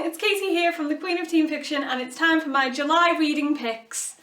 it's Katie here from the Queen of Teen Fiction, and it's time for my July reading picks.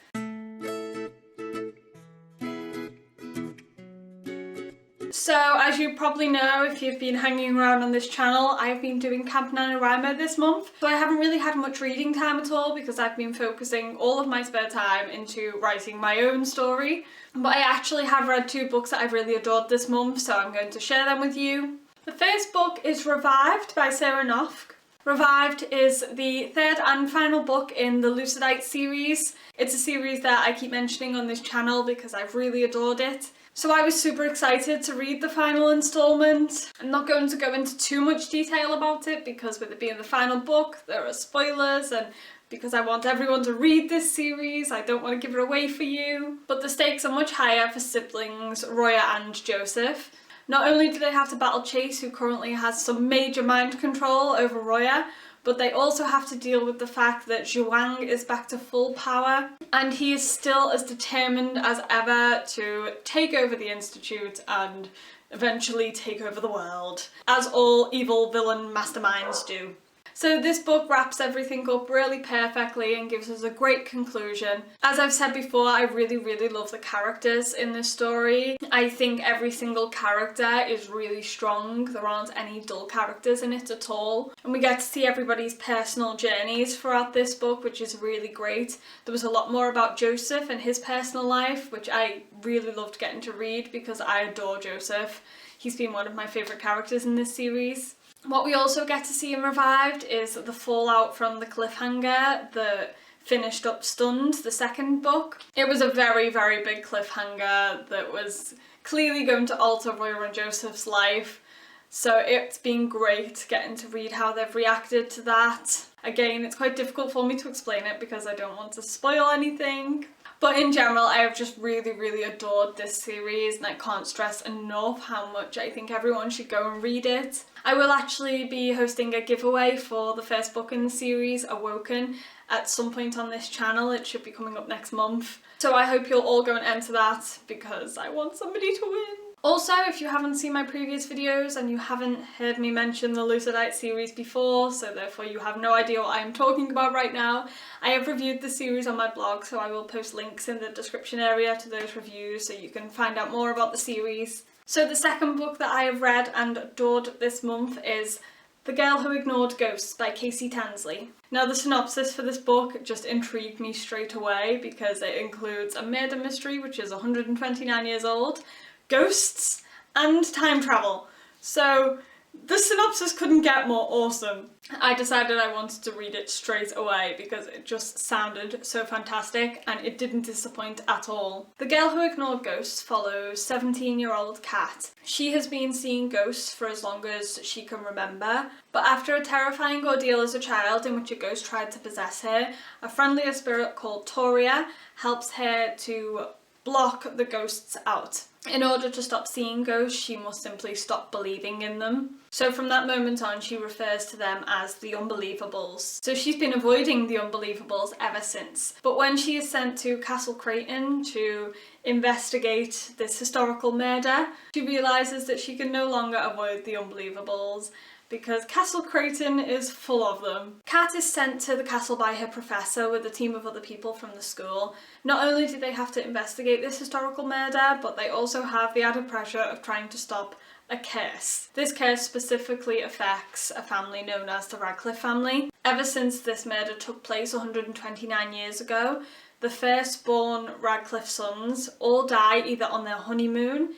So, as you probably know if you've been hanging around on this channel, I've been doing Camp NaNoWriMo this month. So I haven't really had much reading time at all because I've been focusing all of my spare time into writing my own story. But I actually have read 2 books that I've really adored this month, so I'm going to share them with you. The first book is Revived by Sarah Knopf. Revived is the 3rd and final book in the Lucidite series. It's a series that I keep mentioning on this channel because I've really adored it. So I was super excited to read the final instalment. I'm not going to go into too much detail about it because with it being the final book, there are spoilers, and because I want everyone to read this series, I don't want to give it away for you. But the stakes are much higher for siblings Roya and Joseph. Not only do they have to battle Chase, who currently has some major mind control over Roya, but they also have to deal with the fact that Zhuang is back to full power, and he is still as determined as ever to take over the Institute and eventually take over the world, as all evil villain masterminds do. So this book wraps everything up really perfectly and gives us a great conclusion. As I've said before, I really love the characters in this story. I think every single character is really strong. There aren't any dull characters in it at all. And we get to see everybody's personal journeys throughout this book, which is really great. There was a lot more about Joseph and his personal life, which I really loved getting to read because I adore Joseph. He's been one of my favourite characters in this series. What we also get to see in Revived is the fallout from the cliffhanger that finished up Stunned, the 2nd book. It was a very big cliffhanger that was clearly going to alter Roya and Joseph's life. So it's been great getting to read how they've reacted to that. Again, it's quite difficult for me to explain it because I don't want to spoil anything. But in general, I have just really adored this series, and I can't stress enough how much I think everyone should go and read it. I will actually be hosting a giveaway for the first book in the series, Awoken, at some point on this channel. It should be coming up next month. So I hope you'll all go and enter that because I want somebody to win. Also, if you haven't seen my previous videos and you haven't heard me mention the Lucidite series before, so therefore you have no idea what I am talking about right now, I have reviewed the series on my blog, so I will post links in the description area to those reviews so you can find out more about the series. So the 2nd book that I have read and adored this month is The Girl Who Ignored Ghosts by Tansley. Now the synopsis for this book just intrigued me straight away because it includes a murder mystery which is 129 years old, ghosts, and time travel. So the synopsis couldn't get more awesome. I decided I wanted to read it straight away because it just sounded so fantastic and it didn't disappoint at all. The Girl Who Ignored Ghosts follows 17-year-old Kat. She has been seeing ghosts for as long as she can remember, but after a terrifying ordeal as a child in which a ghost tried to possess her, a friendlier spirit called Toria helps her to block the ghosts out. In order to stop seeing ghosts, she must simply stop believing in them. So from that moment on, she refers to them as the Unbelievables. So she's been avoiding the Unbelievables ever since. But when she is sent to Castle Creighton to investigate this historical murder, she realises that she can no longer avoid the Unbelievables because Castle Creighton is full of them. Kat is sent to the castle by her professor with a team of other people from the school. Not only do they have to investigate this historical murder, but they also have the added pressure of trying to stop a curse. This curse specifically affects a family known as the Radcliffe family. Ever since this murder took place 129 years ago, the firstborn Radcliffe sons all die either on their honeymoon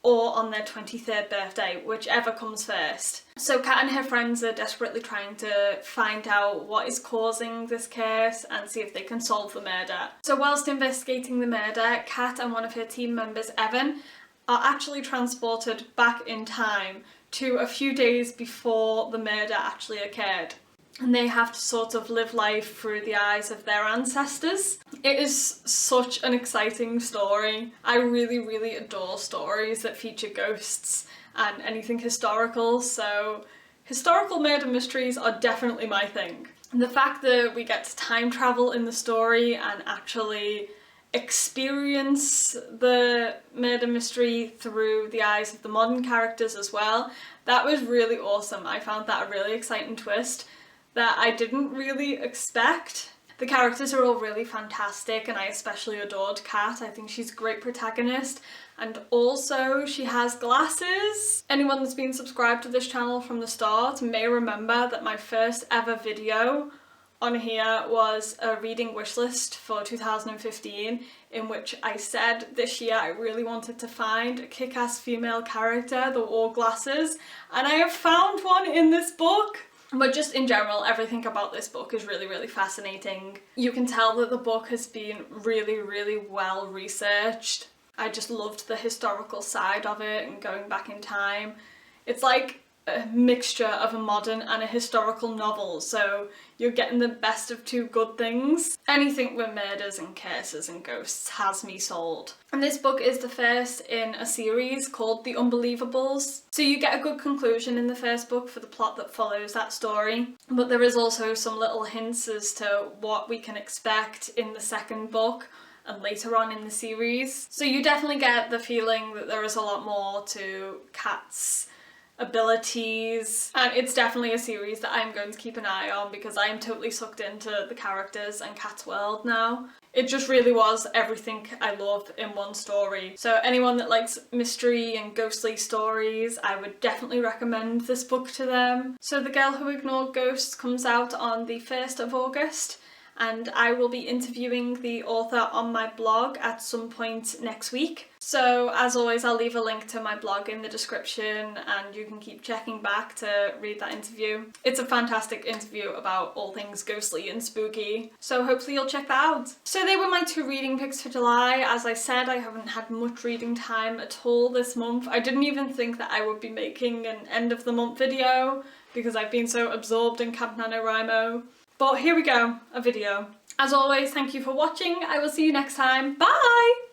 or on their 23rd birthday, whichever comes first. So Kat and her friends are desperately trying to find out what is causing this curse and see if they can solve the murder. So whilst investigating the murder, Kat and one of her team members, Evan, are actually transported back in time to a few days before the murder actually occurred. And they have to sort of live life through the eyes of their ancestors. It is such an exciting story. I really adore stories that feature ghosts and anything historical, so historical murder mysteries are definitely my thing. And the fact that we get to time travel in the story and actually experience the murder mystery through the eyes of the modern characters as well, that was really awesome. I found that a really exciting twist. that I didn't really expect. The characters are all really fantastic, and I especially adored Kat. I think she's a great protagonist, and also she has glasses. Anyone that's been subscribed to this channel from the start may remember that my first ever video on here was a reading wish list for 2015, in which I said this year I really wanted to find a kick-ass female character that wore glasses, and I have found one in this book. But just in general, everything about this book is really, really fascinating. You can tell that the book has been really, really well researched. I just loved the historical side of it and going back in time. It's like a mixture of a modern and a historical novel, so you're getting the best of two good things. Anything with murders and curses and ghosts has me sold. And this book is the first in a series called The Unbelievables. So you get a good conclusion in the first book for the plot that follows that story, but there is also some little hints as to what we can expect in the second book and later on in the series. So you definitely get the feeling that there is a lot more to Kat's abilities, and it's definitely a series that I'm going to keep an eye on because I'm totally sucked into the characters and Kat's world now. It just really was everything I love in one story. So anyone that likes mystery and ghostly stories, I would definitely recommend this book to them. So The Girl Who Ignored Ghosts comes out on the 1st of August, and I will be interviewing the author on my blog at some point next week. So as always, I'll leave a link to my blog in the description, and you can keep checking back to read that interview. It's a fantastic interview about all things ghostly and spooky, so hopefully you'll check that out. So they were my 2 reading picks for July. As I said, I haven't had much reading time at all this month. I didn't even think that I would be making an end of the month video because I've been so absorbed in Camp NaNoWriMo. But here we go, a video. As always, thank you for watching. I will see you next time. Bye!